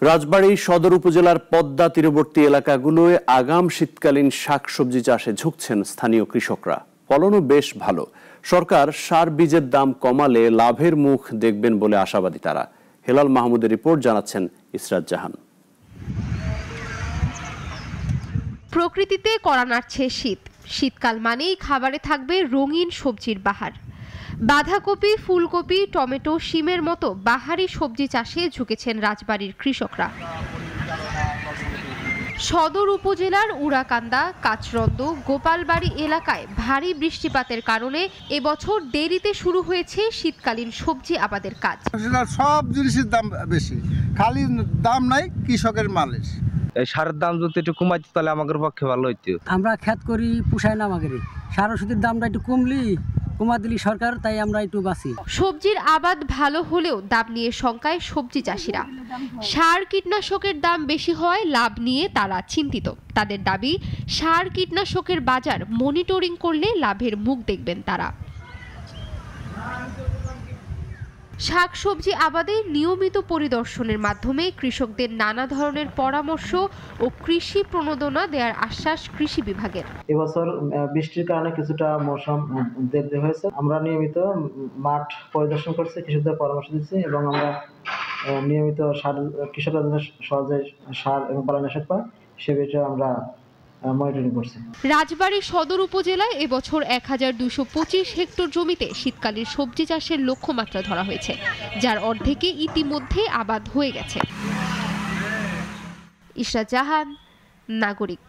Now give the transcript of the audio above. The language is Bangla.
রাজবাড়ী সদর উপজেলার পদ্মা তীরবর্তী এলাকাগুলোয় আগাম শীতকালীন শাকসবজি চাষে ঝুঁকছেন স্থানীয় কৃষকরা। ফলনও বেশ ভালো। সরকার সার বীজের দাম কমালে লাভের মুখ দেখবেন বলে আশাবাদী তারা। হেলাল মাহমুদের রিপোর্ট, জানাচ্ছেন ইসরাত জাহান। প্রকৃতিতে কড়া নাড়ছে শীত। শীতকাল মানেই খাবারে থাকবে রঙিন সবজির বাহার। বাঁধাকপি, ফুলকপি, টমেটো, শিমের মতো বাহারি সবজি চাষে ঝুঁকেছেন রাজবাড়ীর কৃষকরা। সদর উপজেলার উড়াকান্দা, কাচরন্দ, গোপালবাড়ি এলাকায় ভারী বৃষ্টিপাতের কারণে এবছর দেরিতে শুরু হয়েছে শীতকালীন সবজি আবাদের কাজ। সব জিনিসের দাম বেশি, খালি দাম নাই কৃষকের মালের। এই সারের দাম যদি একটু কমাইতো তাহলে আমাদের পক্ষে ভালো হইতো। আমরা খেত করি, পুষায় না আমাদের। সার ওষুধের দামটা একটু কমা দিলি সরকার, তাই আমরা একটু বাঁচি। সবজির আবাদ ভালো হলেও দাম নিয়ে শঙ্কায় সবজি চাষিরা। সার কীটনাশকের দাম বেশি হওয়ায় লাভ নিয়ে তারা চিন্তিত। তাদের দাবি, সার কীটনাশকের বাজার মনিটরিং করলে লাভের মুখ দেখবেন তারা। শাকসবজি আবাদে নিয়মিত পরিদর্শনের মাধ্যমে কৃষকদের নানা ধরনের পরামর্শ ও কৃষি প্রণোদনা দেওয়ার আশ্বাস কৃষি বিভাগের। এবছর বৃষ্টির কারণে কিছুটা মৌসুম দেরি হয়েছে। আমরা নিয়মিত মাঠ পরিদর্শন করছি, কৃষকদের পরামর্শ দিচ্ছি এবং আমরা নিয়মিত কৃষকরা সহজে সার এবং পরামর্শ পায় সে বিষয়ে আমরা মনিটরিং করছি। রাজবাড়ী সদর উপজেলায় এবছর 1225 হেক্টর জমিতে শীতকালীন সবজি চাষের লক্ষ্যমাত্রা ধরা হয়েছে, যার অর্ধেকে ইতিমধ্যে আবাদ হয়ে গেছে। ইসরাত জাহান, নাগরিক।